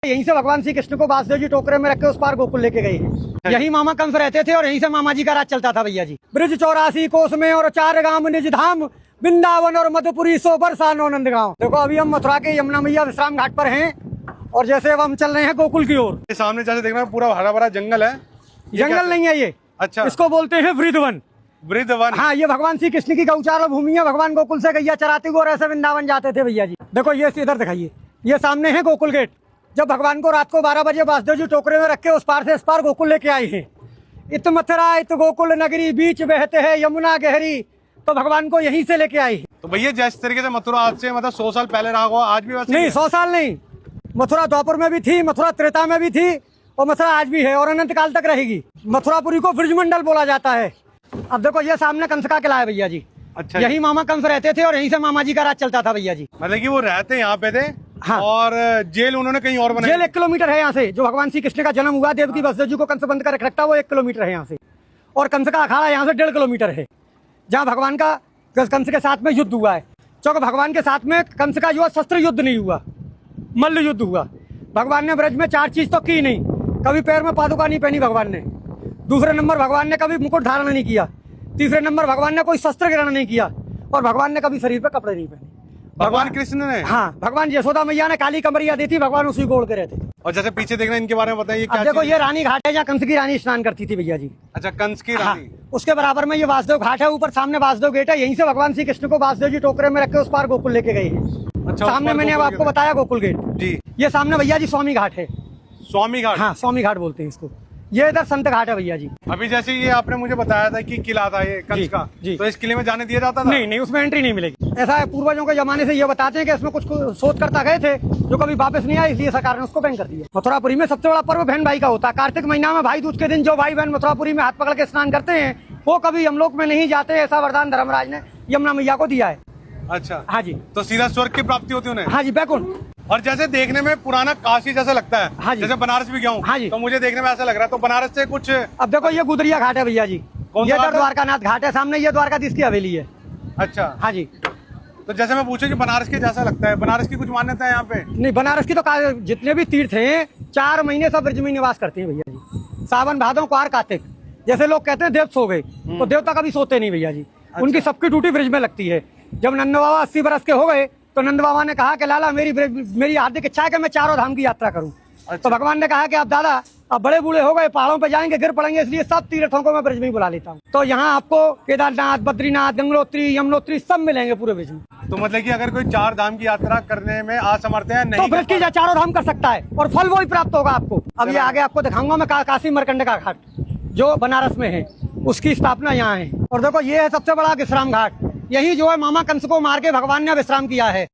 यहीं से भगवान श्री कृष्ण को वासुदेव जी टोकरे में रख के उस पार गोकुल लेके गए हैं। यही मामा कंस रहते थे और यहीं से मामा जी का राज चलता था भैया जी। ब्रिज 84 कोस में और 4 गांव निज धाम, वृंदावन और मधुपुरी सो बरसा नंद गाँव। देखो अभी हम मथुरा के यमुना मैया विश्राम घाट पर हैं और जैसे अब हम चल रहे हैं गोकुल की ओर। सामने जैसे देख रहे हैं पूरा हरा भरा जंगल है। जंगल नहीं है ये, अच्छा, इसको बोलते हैं वृंदावन। वृंदावन, हाँ, ये भगवान श्री कृष्ण की गौचार भूमि है। भगवान गोकुल से गैया चराते हुए और ऐसे वृंदावन जाते थे भैया जी। देखो ये इधर दिखाइए, ये सामने है गोकुल गेट। जब भगवान को रात को 12 बजे वासुदेव जी टोकरे में रख के उस पार से इस पार गोकुल लेके आए हैं। इत मथुरा इत गोकुल नगरी, बीच बहते हैं यमुना गहरी, तो भगवान को यहीं से लेके आए। तो भैया जिस तरीके से मथुरा आज से मतलब 100 साल पहले रहा होगा, आज भी वैसे नहीं, 100 साल नहीं। मथुरा द्वापर में भी थी, मथुरा त्रेता में भी थी और मथुरा आज भी है और अनंत काल तक रहेगी। मथुरापुरी को ब्रजमंडल बोला जाता है। अब देखो ये सामने कंस का किला है भैया जी। अच्छा, यही मामा कंस रहते थे और यहीं से मामा जी का राज चलता था भैया जी। मतलब कि वो रहते यहाँ पे थे। हाँ। और जेल उन्होंने कहीं और बनाई। जेल 1 किलोमीटर है यहाँ से। जो भगवान श्री कृष्ण का जन्म हुआ, देवकी वसुदेव जी को कंस बंद कर रखता, वो 1 किलोमीटर है यहाँ से। और कंस का अखाड़ा यहाँ से 1.5 किलोमीटर है, जहाँ भगवान का कंस के साथ में युद्ध हुआ है। क्योंकि भगवान के साथ में कंस का जो शस्त्र युद्ध नहीं हुआ, मल्ल युद्ध हुआ। भगवान ने ब्रज में 4 चीज तो की नहीं। कभी पैर में पादुका नहीं पहनी भगवान ने। दूसरे नंबर भगवान ने कभी मुकुट धारण नहीं किया। तीसरे नंबर भगवान ने कोई शस्त्र ग्रहण नहीं किया और भगवान ने कभी शरीर पर कपड़े नहीं पहने। भगवान कृष्ण ने? हाँ, भगवान यशोदा मैया ने काली कमरिया दी थी, भगवान उसी को ओढ़ के रहते थे। और जैसे पीछे देख रहे हैं इनके बारे में बताइए क्या? देखो ये रानी घाट है जहाँ कंस की रानी स्नान करती थी भैया जी। अच्छा, कंस की हाँ, रानी। उसके बराबर में ये वासुदेव घाट है। ऊपर सामने वासुदेव गेट है। यहीं से भगवान श्री कृष्ण को वासुदेव जी टोकरे में रख के उस पार गोकुल लेके गए हैं। अच्छा, सामने मैंने अब आपको बताया गोकुल गेट जी। ये सामने भैया जी स्वामी घाट है। स्वामी घाट? हाँ, स्वामी घाट बोलते हैं इसको। ये इधर संत घाट है भैया जी। अभी जैसे ये आपने मुझे बताया था कि किला था ये कंस का, तो इस किले में जाने दिया जाता था? नहीं, उसमें एंट्री नहीं मिलेगी। ऐसा है, पूर्वजों के जमाने से ये बताते हैं कि इसमें कुछ शोध करता गए थे जो कभी वापस नहीं आए, इसलिए सरकार ने उसको बैन कर दिया। मथुरापुरी में सबसे बड़ा पर्व बहन भाई का होता है। कार्तिक महीना में भाई दूज के दिन जो भाई बहन मथुरापुरी में हाथ पकड़ के स्नान करते हैं, वो कभी यमलोक में नहीं जाते। ऐसा वरदान धर्मराज ने यमुना मैया को दिया है। अच्छा, हाँ जी। तो सीधा स्वर्ग की प्राप्ति होती है उन्हें? हाँ जी, बैकुंठ। और जैसे देखने में पुराना काशी जैसा लगता है। हाँ जी। जैसे बनारस भी गया हूँ। हाँ जी। तो मुझे देखने में ऐसा लग रहा है। तो बनारस से कुछ? अब देखो ये गुदरिया घाट है भैया जी। ये द्वारकानाथ घाट है सामने, ये द्वारकाधीश की हवेली है। अच्छा, हाँ जी। तो जैसे मैं पूछूं कि बनारस के जैसा लगता है, बनारस की कुछ मान्यता है यहाँ पे? नहीं, बनारस की तो जितने भी तीर्थ हैं 4 महीने सब ब्रज में निवास करते हैं भैया जी। सावन भादों क्वार कार्तिक। जैसे लोग कहते हैं देव सो गए, तो देवता कभी सोते नहीं भैया जी। उनकी सबकी ड्यूटी ब्रज में लगती है। जब नंद बाबा 80 बरस के हो गए तो नंद बाबा ने कहा कि लाला मेरी हार्दिक इच्छा है कि मैं 4 धाम की यात्रा करूं। अच्छा। तो भगवान ने कहा कि अब दादा अब बड़े बूढ़े हो गए, पहाड़ों पे जाएंगे, गिर पड़ेंगे, इसलिए सब तीर्थों को मैं ब्रज में ही बुला लेता हूँ। तो यहाँ आपको केदारनाथ, बद्रीनाथ, गंगोत्री, यमुनोत्री सब मिलेंगे पूरे ब्रज में। तो मतलब कि अगर कोई 4 धाम की यात्रा करने में असमर्थ है, नहीं तो ब्रज की 4 धाम कर सकता है और फल वो ही प्राप्त होगा आपको। अब ये आगे आपको दिखाऊंगा मैं काशी मरकंड का घाट जो बनारस में है, उसकी स्थापना यहाँ है। और देखो ये है सबसे बड़ा विश्राम घाट। यही जो है मामा कंस को मार के भगवान ने विश्राम किया है।